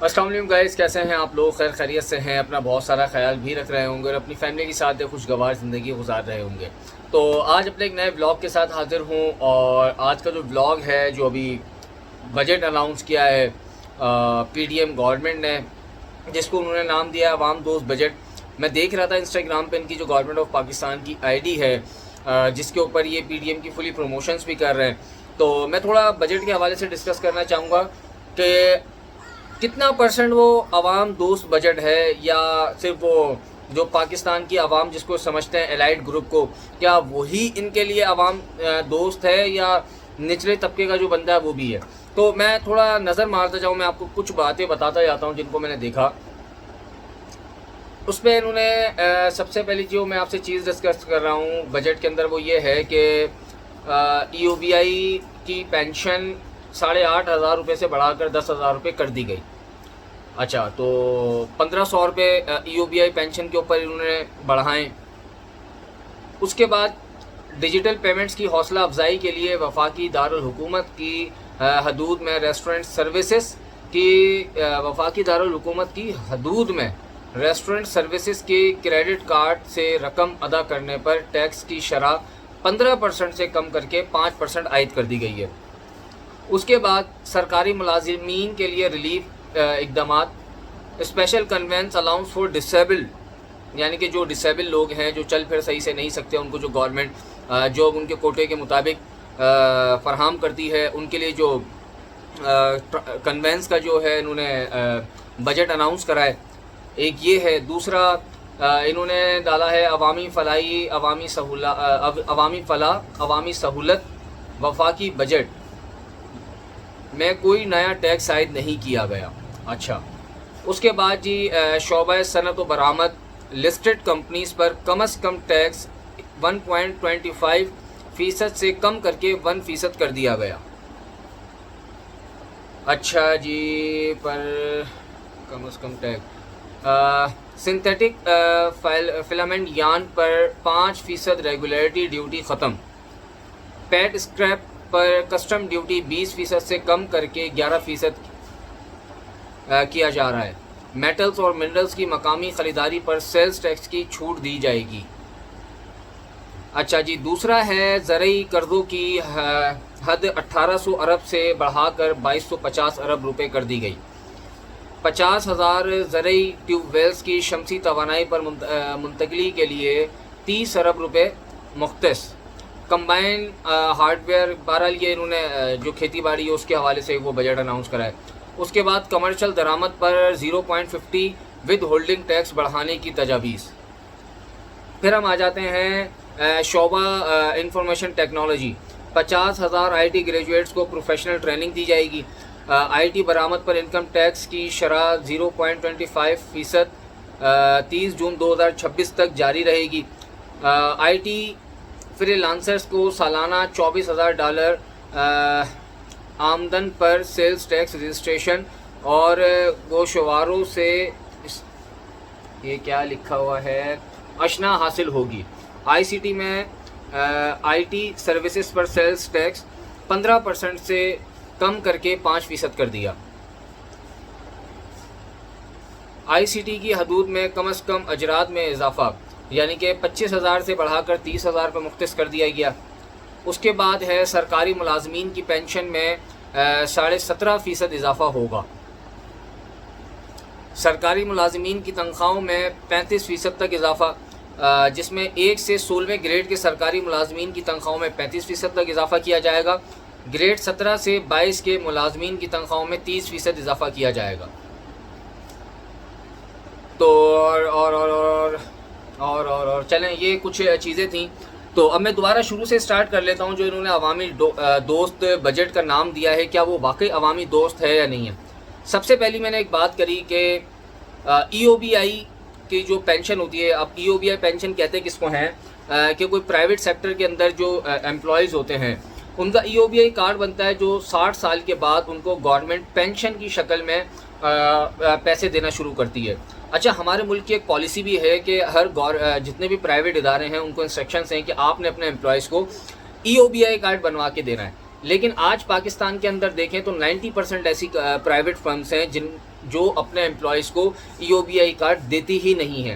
السلام علیکم گائز، کیسے ہیں آپ لوگ؟ خیر خیریت سے ہیں؟ اپنا بہت سارا خیال بھی رکھ رہے ہوں گے اور اپنی فیملی کے ساتھ خوشگوار زندگی گزار رہے ہوں گے۔ تو آج اپنے ایک نئے ولاگ کے ساتھ حاضر ہوں، اور آج کا جو ولاگ ہے، جو ابھی بجٹ اناؤنس کیا ہے پی ڈی ایم گورنمنٹ نے، جس کو انہوں نے نام دیا ہے عوام دوست بجٹ۔ میں دیکھ رہا تھا انسٹاگرام پہ ان کی جو گورنمنٹ آف پاکستان کی آئی ڈی ہے، جس کے اوپر یہ پی ڈی ایم کی فلی پروموشنز بھی کر رہے ہیں۔ تو میں تھوڑا بجٹ کے حوالے سے ڈسکس کرنا چاہوں گا کہ کتنا پرسنٹ وہ عوام دوست بجٹ ہے، یا صرف وہ جو پاکستان کی عوام جس کو سمجھتے ہیں ایلائٹ گروپ کو، کیا وہی ان کے لیے عوام دوست ہے، یا نچلے طبقے کا جو بندہ ہے وہ بھی ہے۔ تو میں تھوڑا نظر مارتا جاؤں، میں آپ کو کچھ باتیں بتاتا جاتا ہوں جن کو میں نے دیکھا۔ اس پہ انہوں نے سب سے پہلی جو میں آپ سے چیز ڈسکس کر رہا ہوں بجٹ کے اندر، وہ یہ ہے کہ ای او بی آئی کی پینشن 8,500 روپے سے بڑھا کر 10,000 روپے کر دی گئی۔ اچھا، تو 1,500 روپے ای او بی آئی پینشن کے اوپر انہوں نے بڑھائیں۔ اس کے بعد ڈیجیٹل پیمنٹس کی حوصلہ افزائی کے لیے وفاقی دارالحکومت کی حدود میں ریسٹورنٹ سروسز کی کریڈٹ کارڈ سے رقم ادا کرنے پر ٹیکس کی شرح 15% سے کم کر کے 5% عائد کر دی گئی ہے۔ اس کے بعد سرکاری ملازمین کے لیے ریلیف اقدامات، special conveyance allowance for disabled, یعنی کہ جو ڈسیبل لوگ ہیں، جو چل پھر صحیح سے نہیں سکتے، ان کو جو گورنمنٹ جو ان کے کوٹے کے مطابق فراہم کرتی ہے، ان کے لیے جو کنوینس کا جو ہے انہوں نے بجٹ اناؤنس کرا ہے، ایک یہ ہے۔ دوسرا انہوں نے ڈالا ہے عوامی فلاح عوامی سہولت وفاقی بجٹ میں کوئی نیا ٹیکس عائد نہیں کیا گیا۔ اچھا، اس کے بعد جی شعبہ صنعت و برآمد لسٹڈ کمپنیز پر کم از کم ٹیکس 1.25% سے کم کر کے 1% کر دیا گیا۔ اچھا جی، پر کم از کم ٹیکس سنتھیٹک فلامنٹ یارن پر 5% ریگولیٹری ڈیوٹی ختم۔ پیٹ اسکریپ پر کسٹم ڈیوٹی 20% سے کم کر کے 11% کیا جا رہا ہے۔ میٹلز اور منرلز کی مقامی خریداری پر سیلز ٹیکس کی چھوٹ دی جائے گی۔ اچھا جی، دوسرا ہے زرعی قرضوں کی حد 1,800 ارب سے بڑھا کر 2,250 ارب روپے کر دی گئی۔ 50,000 زرعی ٹیوب ویلز کی شمسی توانائی پر منتقلی کے لیے 30 ارب روپے مختص۔ کمبائن ہارڈ ویئر، بہرحال یہ انہوں نے جو کھیتی باڑی ہے اس کے حوالے سے وہ بجٹ اناؤنس کرا ہے۔ اس کے بعد کمرشل درآمد پر 0.50 ود ہولڈنگ ٹیکس بڑھانے کی تجاویز۔ پھر ہم آ جاتے ہیں شعبہ information technology, 50,000 I T graduates کو پروفیشنل ٹریننگ دی جائے گی۔ آئی ٹی برآمد پر انکم ٹیکس کی شرح 0.25% 30 جون 2026 تک جاری رہے گی۔ آئی ٹی فری لانسرز کو سالانہ $24,000 آمدن پر سیلز ٹیکس رجسٹریشن اور گوشواروں سے یہ کیا لکھا ہوا ہے اشنا حاصل ہوگی۔ آئی سی ٹی میں آئی ٹی سروسز پر سیلز ٹیکس 15% سے کم کر کے 5% کر دیا۔ آئی سی ٹی کی حدود میں کم از کم اجرات میں اضافہ، یعنی کہ 25,000 سے بڑھا کر 30,000 پر مختص کر دیا گیا۔ اس کے بعد ہے سرکاری ملازمین کی پینشن میں 17.5% اضافہ ہوگا۔ سرکاری ملازمین کی تنخواہوں میں 35% تک اضافہ، جس میں 1 سے 16ویں گریڈ کے سرکاری ملازمین کی تنخواہوں میں 35% تک اضافہ کیا جائے گا۔ گریڈ 17 سے 22 کے ملازمین کی تنخواہوں میں 30% اضافہ کیا جائے گا۔ تو اور چلیں، یہ کچھ چیزیں تھیں۔ تو اب میں دوبارہ شروع سے سٹارٹ کر لیتا ہوں۔ جو انہوں نے عوامی دوست بجٹ کا نام دیا ہے، کیا وہ واقعی عوامی دوست ہے یا نہیں ہے؟ سب سے پہلی میں نے ایک بات کری کہ ای او بی آئی کی جو پینشن ہوتی ہے، اب ای او بی آئی پینشن کہتے کس کو ہیں کہ کوئی پرائیویٹ سیکٹر کے اندر جو امپلائیز ہوتے ہیں، ان کا ای او بی آئی کارڈ بنتا ہے، جو 60 سال کے بعد ان کو گورنمنٹ پینشن کی شکل میں پیسے دینا شروع کرتی ہے۔ اچھا، ہمارے ملک کی ایک پالیسی بھی ہے کہ جتنے بھی پرائیویٹ ادارے ہیں ان کو انسٹرکشنز ہیں کہ آپ نے اپنے امپلائیز کو ای او بی آئی کارڈ بنوا کے دینا ہے۔ لیکن آج پاکستان کے اندر دیکھیں تو 90% ایسی پرائیویٹ فرمز ہیں جو اپنے امپلائیز کو EOBI کارڈ دیتی ہی نہیں ہے،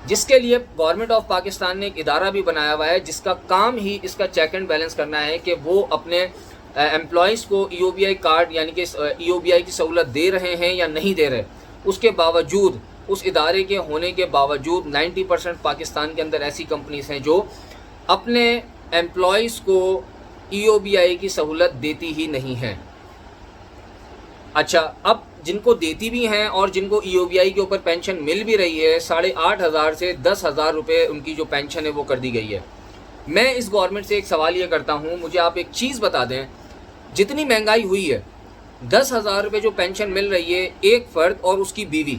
جس کے لیے گورنمنٹ آف پاکستان نے ایک ادارہ بھی بنایا ہوا ہے جس کا کام ہی اس کا چیک اینڈ بیلنس کرنا ہے کہ وہ اپنے امپلائیز کو EOBI کارڈ یعنی کہ EOBI کی سہولت دے رہے ہیں یا نہیں دے رہے۔ اس کے باوجود، اس ادارے کے ہونے کے باوجود 90% پاکستان کے اندر ایسی کمپنیز ہیں جو اپنے امپلائیز کو EOBI کی سہولت دیتی ہی نہیں ہیں۔ اچھا، اب جن کو دیتی بھی ہیں اور جن کو EOBI کے اوپر پینشن مل بھی رہی ہے، 8,500 سے 10,000 روپے ان کی جو پینشن ہے وہ کر دی گئی ہے۔ میں اس گورنمنٹ سے ایک سوال یہ کرتا ہوں، مجھے آپ ایک چیز بتا دیں، جتنی مہنگائی ہوئی ہے، 10,000 روپے جو پینشن مل رہی ہے ایک فرد اور اس کی بیوی،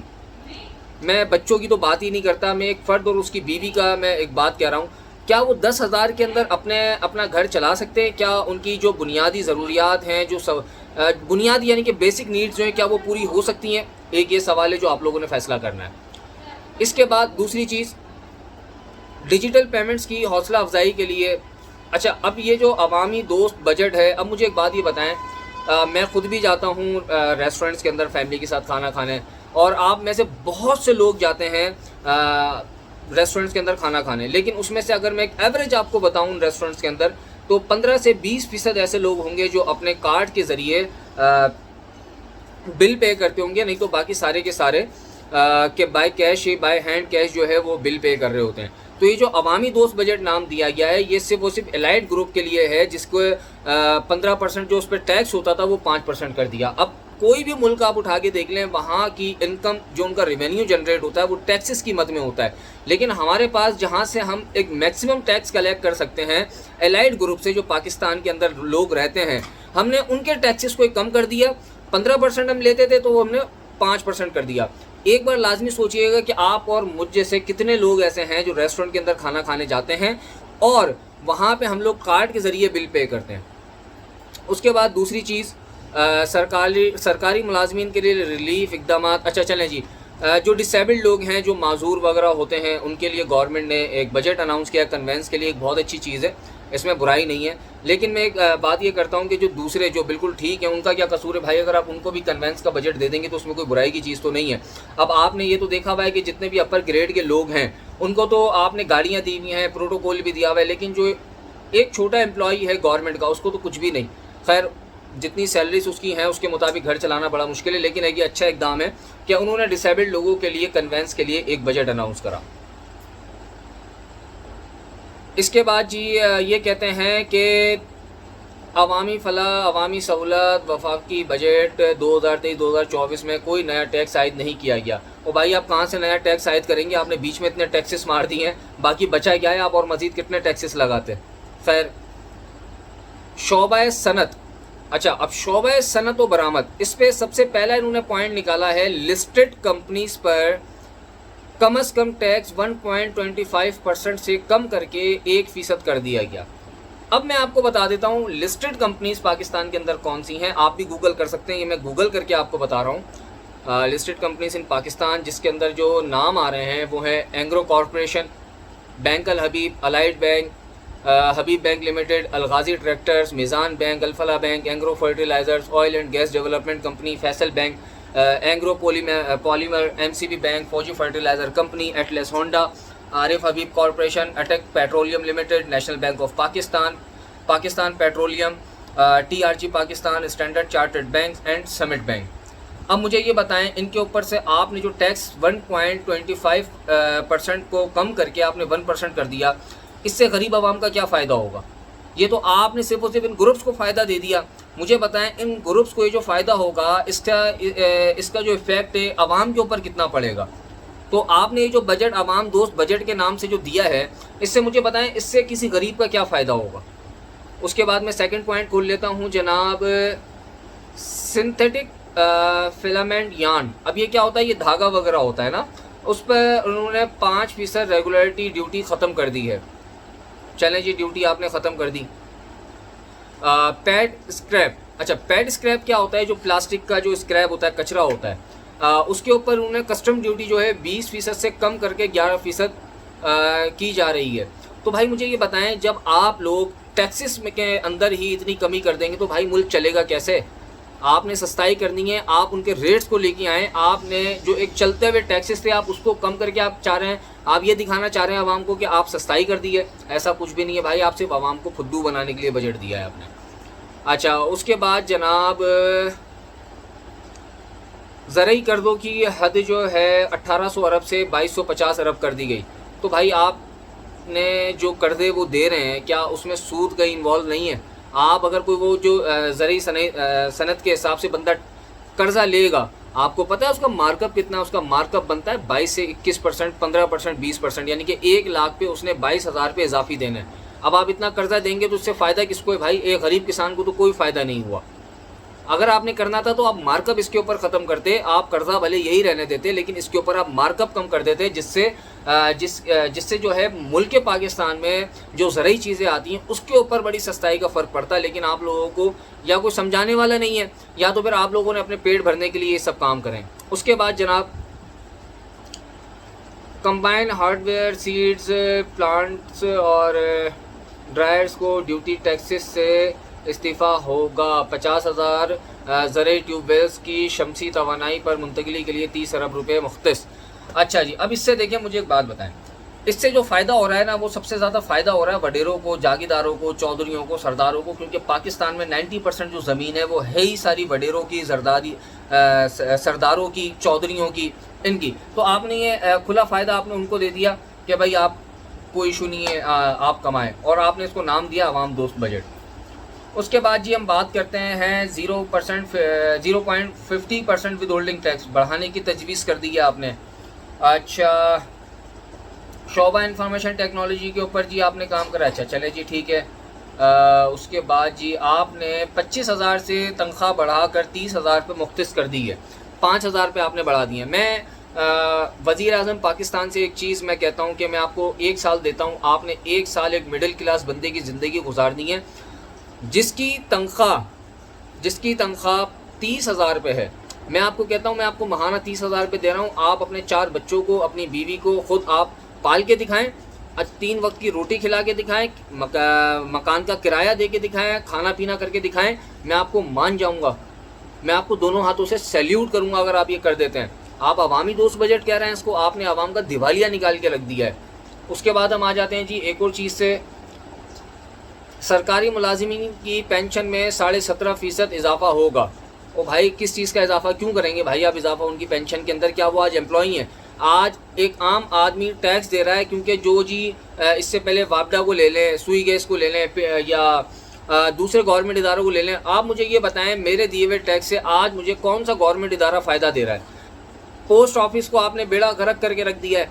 میں بچوں کی تو بات ہی نہیں کرتا، میں ایک فرد اور اس کی بیوی کا میں ایک بات کہہ رہا ہوں، کیا وہ 10,000 کے اندر اپنا گھر چلا سکتے ہیں؟ کیا ان کی جو بنیادی ضروریات ہیں، جو بنیادی یعنی کہ بیسک نیڈز جو ہیں، کیا وہ پوری ہو سکتی ہیں؟ ایک یہ سوال ہے جو آپ لوگوں نے فیصلہ کرنا ہے۔ اس کے بعد دوسری چیز، ڈیجیٹل پیمنٹس کی حوصلہ افزائی کے لیے، اچھا اب یہ جو عوامی دوست بجٹ ہے، اب مجھے ایک بات یہ بتائیں، میں خود بھی جاتا ہوں ریسٹورنٹس کے اندر فیملی کے ساتھ کھانا کھانے، اور آپ میں سے بہت سے لوگ جاتے ہیں ریسٹورنٹس کے اندر کھانا کھانے، لیکن اس میں سے اگر میں ایک ایوریج آپ کو بتاؤں ریسٹورنٹس کے اندر، تو 15 سے 20% ایسے لوگ ہوں گے جو اپنے کارڈ کے ذریعے بل پے کرتے ہوں گے، نہیں تو باقی سارے کے سارے کہ by cash he, by hand cash جو ہے وہ بل پے کر رہے ہوتے ہیں۔ تو یہ جو عوامی دوست بجٹ نام دیا گیا ہے، یہ صرف الائٹ گروپ کے لیے ہے، جس کو 15% جو اس پہ ٹیکس ہوتا تھا وہ 5% کر دیا۔ اب کوئی بھی ملک آپ اٹھا کے دیکھ لیں، وہاں کی انکم جو ان کا ریونیو جنریٹ ہوتا ہے وہ ٹیکسز کی مد میں ہوتا ہے، لیکن ہمارے پاس جہاں سے ہم ایک میکسیمم ٹیکس کلیکٹ کر سکتے ہیں الائٹ گروپ سے، جو پاکستان کے اندر لوگ رہتے ہیں، ہم نے ان کے ٹیکسز کو کم کر دیا۔ 15% ہم لیتے تھے تو وہ ہم نے 5% کر دیا۔ ایک بار لازمی سوچئے گا کہ آپ اور مجھ جیسے کتنے لوگ ایسے ہیں جو ریسٹورنٹ کے اندر کھانا کھانے جاتے ہیں اور وہاں پہ ہم لوگ کارڈ کے ذریعے بل پے کرتے ہیں۔ اس کے بعد دوسری چیز، سرکاری ملازمین کے لیے ریلیف اقدامات، اچھا چلیں جی، جو ڈسیبلڈ لوگ ہیں، جو معذور وغیرہ ہوتے ہیں، ان کے لیے گورنمنٹ نے ایک بجٹ اناؤنس کیا کنوینس کے لیے، ایک بہت اچھی چیز ہے، اس میں برائی نہیں ہے، لیکن میں ایک بات یہ کرتا ہوں کہ جو دوسرے جو بالکل ٹھیک ہیں ان کا کیا قصور ہے بھائی؟ اگر آپ ان کو بھی کنوینس کا بجٹ دے دیں گے تو اس میں کوئی برائی کی چیز تو نہیں ہے۔ اب آپ نے یہ تو دیکھا ہوا ہے کہ جتنے بھی اپر گریڈ کے لوگ ہیں ان کو تو آپ نے گاڑیاں دی ہوئی ہیں، پروٹوکول بھی دیا ہوا ہے، لیکن جو ایک چھوٹا امپلائی ہے گورنمنٹ کا، اس کو تو کچھ بھی نہیں۔ خیر، جتنی سیلریز اس کی ہیں اس کے مطابق گھر چلانا بڑا مشکل ہے، لیکن ایک یہ اچھا اقدام ہے کہ انہوں نے ڈسیبلڈ لوگوں کے لیے کنوینس کے لیے ایک بجٹ اناؤنس کرا۔ اس کے بعد جی یہ کہتے ہیں کہ عوامی فلاح، عوامی سہولت، وفاقی بجٹ 2023-2024 میں کوئی نیا ٹیکس عائد نہیں کیا گیا۔ اور بھائی آپ کہاں سے نیا ٹیکس عائد کریں گے؟ آپ نے بیچ میں اتنے ٹیکسز مار دیے ہیں، باقی بچا کیا ہے؟ آپ اور مزید کتنے ٹیکسز لگاتے؟ خیر، شعبہ صنعت، اچھا اب شعبہ صنعت و برآمد، اس پہ سب سے پہلا انہوں نے پوائنٹ نکالا ہے، لسٹڈ کمپنیز پر کم از کم ٹیکس 1.25% سے کم کر کے 1% کر دیا گیا۔ اب میں آپ کو بتا دیتا ہوں لسٹڈ کمپنیز پاکستان کے اندر کون سی ہیں، آپ بھی گوگل کر سکتے ہیں، یہ میں گوگل کر کے آپ کو بتا رہا ہوں۔ لسٹڈ کمپنیز ان پاکستان، جس کے اندر جو نام آ رہے ہیں وہ ہے Engro corporation, bank Alhabib, Allied bank, Habib bank limited, Alghazi tractors, Meezan bank, Alfalah bank, Engro fertilizers, oil and gas development company, Faysal bank, Engro polymer, MC bank, Fauji fertilizer company, Atlas Honda, Arif Habib corporation, Attock petroleum limited, national bank of Pakistan, Pakistan petroleum, TRG Pakistan, standard chartered bank and summit bank. اب مجھے یہ بتائیں، ان کے اوپر سے آپ نے جو ٹیکس 1.25% کو کم کر کے آپ نے 1% کر دیا، اس سے غریب عوام کا کیا فائدہ ہوگا؟ یہ تو آپ نے صرف اور صرف ان گروپس کو فائدہ دے دیا۔ مجھے بتائیں ان گروپس کو یہ جو فائدہ ہوگا، اس کا جو ایفیکٹ ہے عوام کے اوپر کتنا پڑے گا؟ تو آپ نے یہ جو بجٹ عوام دوست بجٹ کے نام سے جو دیا ہے، اس سے مجھے بتائیں اس سے کسی غریب کا کیا فائدہ ہوگا؟ اس کے بعد میں سیکنڈ پوائنٹ کھول لیتا ہوں جناب، سنتھیٹک فلامنٹ یارن۔ اب یہ کیا ہوتا ہے؟ یہ دھاگا وغیرہ ہوتا ہے نا، اس پر انہوں نے 5% ریگولیٹری ڈیوٹی ختم کر دی ہے۔ چلیں جی، ڈیوٹی آپ نے ختم کر دی۔ پیڈ اسکریپ، اچھا پیڈ اسکریپ کیا ہوتا ہے؟ جو پلاسٹک کا جو اسکریپ ہوتا ہے، کچرا ہوتا ہے، اس کے اوپر انہوں نے کسٹم ڈیوٹی جو ہے 20% سے کم کر کے 11% کی جا رہی ہے۔ تو بھائی مجھے یہ بتائیں، جب آپ لوگ ٹیکسز کے اندر ہی اتنی کمی کر دیں گے تو بھائی ملک چلے گا کیسے؟ آپ نے سستائی کرنی ہے، آپ ان کے ریٹس کو لے کے آئیں. آپ نے جو ایک چلتے ہوئے ٹیکسز تھے آپ اس کو کم کر کے آپ چاہ رہے ہیں، آپ یہ دکھانا چاہ رہے ہیں عوام کو کہ آپ سستائی کر دی ہے. ایسا کچھ بھی نہیں ہے بھائی، آپ صرف عوام کو پھدو بنانے کے لیے بجٹ دیا ہے آپ نے. اچھا اس کے بعد جناب زرعی قرضوں کی حد جو ہے 1800 ارب سے 2250 ارب کر دی گئی. تو بھائی آپ نے جو قرضے وہ دے رہے ہیں کیا اس میں سود کہیں انوالو نہیں ہے؟ آپ اگر کوئی وہ جو زرعی صنعت کے حساب سے بندہ قرضہ لے گا، آپ کو پتہ ہے اس کا مارک اپ کتنا ہے؟ اس کا مارک اپ بنتا ہے 22 سے 21%، 15%، 20%، یعنی کہ 1 لاکھ پہ اس نے 22,000 پہ اضافی دینا ہے. اب آپ اتنا قرضہ دیں گے تو اس سے فائدہ کس کو ہے بھائی؟ ایک غریب کسان کو تو کوئی فائدہ نہیں ہوا. اگر آپ نے کرنا تھا تو آپ مارک اپ اس کے اوپر ختم کرتے، آپ قرضہ بھلے یہی رہنے دیتے لیکن اس کے اوپر آپ مارک اپ کم کر دیتے، جس سے جو ہے ملک پاکستان میں جو زرعی چیزیں آتی ہیں اس کے اوپر بڑی سستائی کا فرق پڑتا ہے. لیکن آپ لوگوں کو یا کوئی سمجھانے والا نہیں ہے، یا تو پھر آپ لوگوں نے اپنے پیٹ بھرنے کے لیے یہ سب کام کریں. اس کے بعد جناب combine hard where, seeds, plants اور ڈرائرز کو ڈیوٹی ٹیکسز سے استعفیٰ ہوگا. 50,000 زرعی ٹیوب ویلز کی شمسی توانائی پر منتقلی کے لیے 30 ارب روپے مختص. اچھا جی، اب اس سے دیکھیں مجھے ایک بات بتائیں، اس سے جو فائدہ ہو رہا ہے نا وہ سب سے زیادہ فائدہ ہو رہا ہے وڈیروں کو، جاگیرداروں کو، چودھریوں کو، سرداروں کو، کیونکہ پاکستان میں 90% جو زمین ہے وہ ہے ہی ساری وڈیروں کی، سرداروں کی، چودھریوں کی، ان کی. تو آپ نے یہ کھلا فائدہ آپ نے ان کو دے دیا کہ بھائی آپ کوئی ایشو نہیں ہے، آپ کمائیں، اور آپ نے اس کو نام دیا عوام دوست بجٹ. اس کے بعد جی ہم بات کرتے ہیں 0.50% ود ہولڈنگ ٹیکس بڑھانے کی تجویز کر دی ہے آپ نے. اچھا شعبہ انفارمیشن ٹیکنالوجی کے اوپر جی آپ نے کام کرا. اچھا چلے جی ٹھیک ہے. اس کے بعد جی آپ نے 25,000 سے تنخواہ بڑھا کر 30,000 پہ مختص کر دی ہے، 5,000 پہ آپ نے بڑھا دی ہے. میں وزیر اعظم پاکستان سے ایک چیز میں کہتا ہوں کہ میں آپ کو 1 سال دیتا ہوں، آپ نے 1 سال ایک مڈل کلاس بندے کی زندگی گزارنی ہے جس کی تنخواہ 30,000 پہ ہے. میں آپ کو کہتا ہوں میں آپ کو ماہانہ 30,000 پہ دے رہا ہوں، آپ اپنے 4 بچوں کو، اپنی بیوی کو خود آپ پال کے دکھائیں، 3 وقت کی روٹی کھلا کے دکھائیں، مکان کا کرایہ دے کے دکھائیں، کھانا پینا کر کے دکھائیں، میں آپ کو مان جاؤں گا، میں آپ کو دونوں ہاتھوں سے سیلیوٹ کروں گا اگر آپ یہ کر دیتے ہیں. آپ عوامی دوست بجٹ کہہ رہے ہیں اس کو، آپ نے عوام کا دیوالیہ نکال کے رکھ دیا ہے. اس کے بعد ہم آ جاتے ہیں جی ایک اور چیز سے، سرکاری ملازمین کی پینشن میں 17.5% اضافہ ہوگا. او بھائی کس چیز کا اضافہ کیوں کریں گے بھائی آپ اضافہ ان کی پینشن کے اندر؟ کیا وہ آج امپلائی ہیں؟ آج ایک عام آدمی ٹیکس دے رہا ہے، کیونکہ جو جی اس سے پہلے وابڈا کو لے لیں، سوئی گیس کو لے لیں، یا دوسرے گورنمنٹ اداروں کو لے لیں. آپ مجھے یہ بتائیں میرے دیے ہوئے ٹیکس سے آج مجھے کون سا گورنمنٹ ادارہ فائدہ دے رہا ہے؟ پوسٹ آفس کو آپ نے بیڑا غرق کر کے رکھ دیا ہے،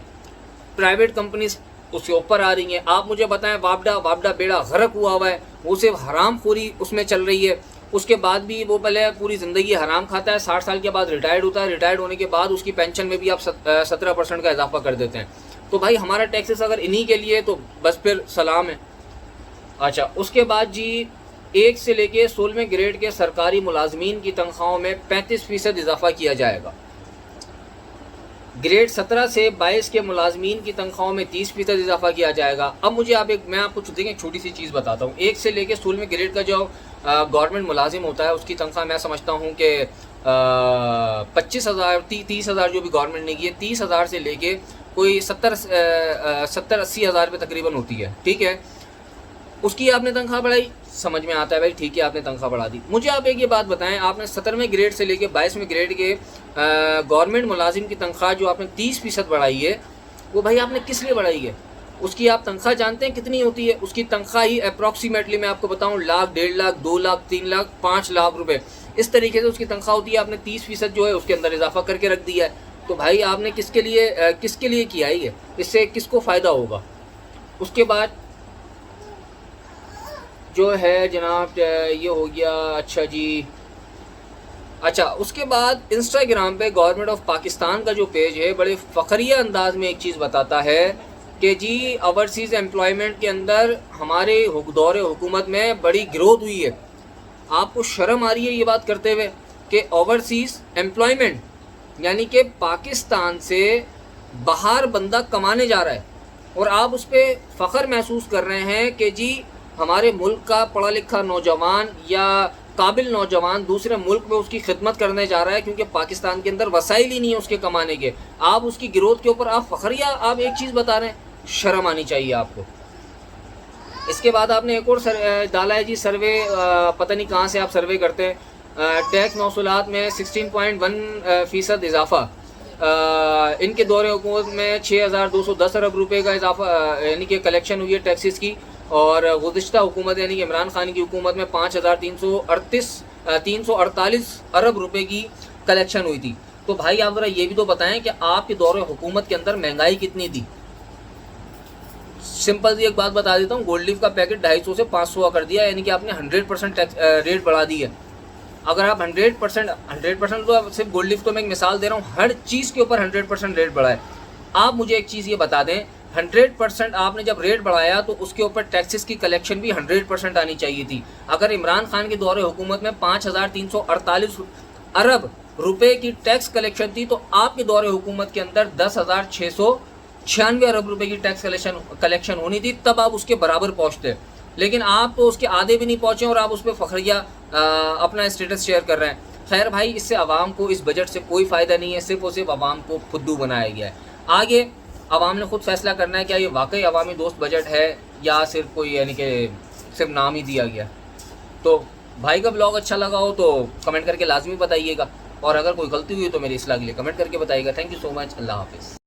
پرائیویٹ کمپنیز اس کے اوپر آ رہی ہیں. آپ مجھے بتائیں وابڈا بیڑا غرق ہوا ہے، وہ صرف حرام خوری اس میں چل رہی ہے. اس کے بعد بھی وہ پہلے پوری زندگی حرام کھاتا ہے، 60 سال کے بعد ریٹائرڈ ہوتا ہے، ریٹائرڈ ہونے کے بعد اس کی پینشن میں بھی آپ 17% کا اضافہ کر دیتے ہیں. تو بھائی ہمارا ٹیکسز اگر انہی کے لیے تو بس پھر سلام ہے. اچھا اس کے بعد جی 1 سے لے کے 16ویں گریڈ کے سرکاری ملازمین کی تنخواہوں میں 35% اضافہ کیا جائے گا. گریڈ 17 سے 22 کے ملازمین کی تنخواہوں میں 30% اضافہ کیا جائے گا. اب مجھے میں آپ کو دیکھیں چھوٹی سی چیز بتاتا ہوں. 1 سے لے کے 16ویں گریڈ کا جو گورنمنٹ ملازم ہوتا ہے اس کی تنخواہ میں سمجھتا ہوں کہ 25,000 30,000 جو بھی گورنمنٹ نے کی ہے، 30,000 سے لے کے کوئی 70-80 ہزار پہ تقریباً ہوتی ہے. ٹھیک ہے، اس کی آپ نے تنخواہ بڑھائی، سمجھ میں آتا ہے بھائی ٹھیک ہے آپ نے تنخواہ بڑھا دی. مجھے آپ ایک یہ بات بتائیں، آپ نے 17ویں گریڈ سے لے کے 22ویں گریڈ کے گورنمنٹ ملازم کی تنخواہ جو آپ نے 30% بڑھائی ہے، وہ بھائی آپ نے کس لیے بڑھائی ہے؟ اس کی آپ تنخواہ جانتے ہیں کتنی ہوتی ہے؟ اس کی تنخواہ ہی اپروکسیمیٹلی میں آپ کو بتاؤں 1 لاکھ، 1.5 لاکھ، 2 لاکھ، 3 لاکھ، 5 لاکھ روپے، اس طریقے سے اس کی تنخواہ ہوتی ہے. آپ نے 30% جو ہے اس کے اندر اضافہ کر کے رکھ دیا ہے. تو بھائی آپ نے کس کے لیے کیا ہے یہ؟ اس سے کس کو فائدہ ہوگا؟ اس کے بعد جو ہے جناب یہ ہو گیا. اچھا جی، اچھا اس کے بعد انسٹاگرام پہ گورنمنٹ آف پاکستان کا جو پیج ہے بڑے فخریہ انداز میں ایک چیز بتاتا ہے کہ جی اوورسیز امپلائمنٹ کے اندر ہمارے دور حکومت میں بڑی گروتھ ہوئی ہے. آپ کو شرم آ رہی ہے یہ بات کرتے ہوئے کہ اوورسیز امپلائمنٹ یعنی کہ پاکستان سے باہر بندہ کمانے جا رہا ہے، اور آپ اس پہ فخر محسوس کر رہے ہیں کہ جی ہمارے ملک کا پڑھا لکھا نوجوان یا قابل نوجوان دوسرے ملک میں اس کی خدمت کرنے جا رہا ہے کیونکہ پاکستان کے اندر وسائل ہی نہیں ہے اس کے کمانے کے، آپ اس کی گروتھ کے اوپر آپ فخریہ آپ ایک چیز بتا رہے ہیں، شرم آنی چاہیے آپ کو۔ اس کے بعد آپ نے ایک اور ڈالا ہے جی سروے، پتہ نہیں کہاں سے آپ سروے کرتے ہیں، ٹیکس موصولات میں 16.1% اضافہ، ان کے دور حکومت میں 6,210 ارب روپے کا اضافہ یعنی کہ کلیکشن ہوئی ہے ٹیکسز کی، اور گزشتہ حکومت یعنی کہ عمران خان کی حکومت میں 5,348 ارب روپے کی کلیکشن ہوئی تھی۔ تو بھائی آپ ذرا یہ بھی تو بتائیں کہ آپ کے دور حکومت کے اندر مہنگائی کتنی تھی؟ سمپل سی ایک بات بتا دیتا ہوں، گولڈ لیف کا پیکٹ 250 سے 500 کر دیا، یعنی کہ آپ نے 100% ریٹ بڑھا دی ہے۔ اگر آپ 100% تو صرف گولڈ لیف تو میں ایک مثال دے رہا ہوں، ہر چیز کے اوپر 100% ریٹ بڑھا ہے۔ آپ مجھے ایک چیز یہ بتا دیں، 100% آپ نے جب ریٹ بڑھایا تو اس کے اوپر ٹیکسز کی کلیکشن بھی 100% آنی چاہیے تھی۔ اگر عمران خان کے دور حکومت میں 5,348 ارب روپے کی ٹیکس کلیکشن تھی تو آپ کے دور حکومت کے اندر 10,696 ارب روپے کی ٹیکس کلیکشن ہونی تھی، تب آپ اس کے برابر پہنچتے، لیکن آپ تو اس کے آدھے بھی نہیں پہنچے اور آپ اس پہ فخریہ اپنا اسٹیٹس شیئر کر رہے ہیں۔ خیر بھائی، اس سے عوام کو اس بجٹ سے کوئی فائدہ نہیں ہے، صرف اور صرف عوام کو پھدو بنایا گیا ہے۔ آگے عوام نے خود فیصلہ کرنا ہے کیا یہ واقعی عوامی دوست بجٹ ہے یا صرف کوئی یعنی کہ صرف نام ہی دیا گیا۔ تو بھائی کا بلاگ اچھا لگا ہو تو کمنٹ کر کے لازمی بتائیے گا، اور اگر کوئی غلطی ہوئی تو میری اصلاح کے لیے کمنٹ کر کے بتائیے گا۔ تھینک یو سو مچ، اللہ حافظ۔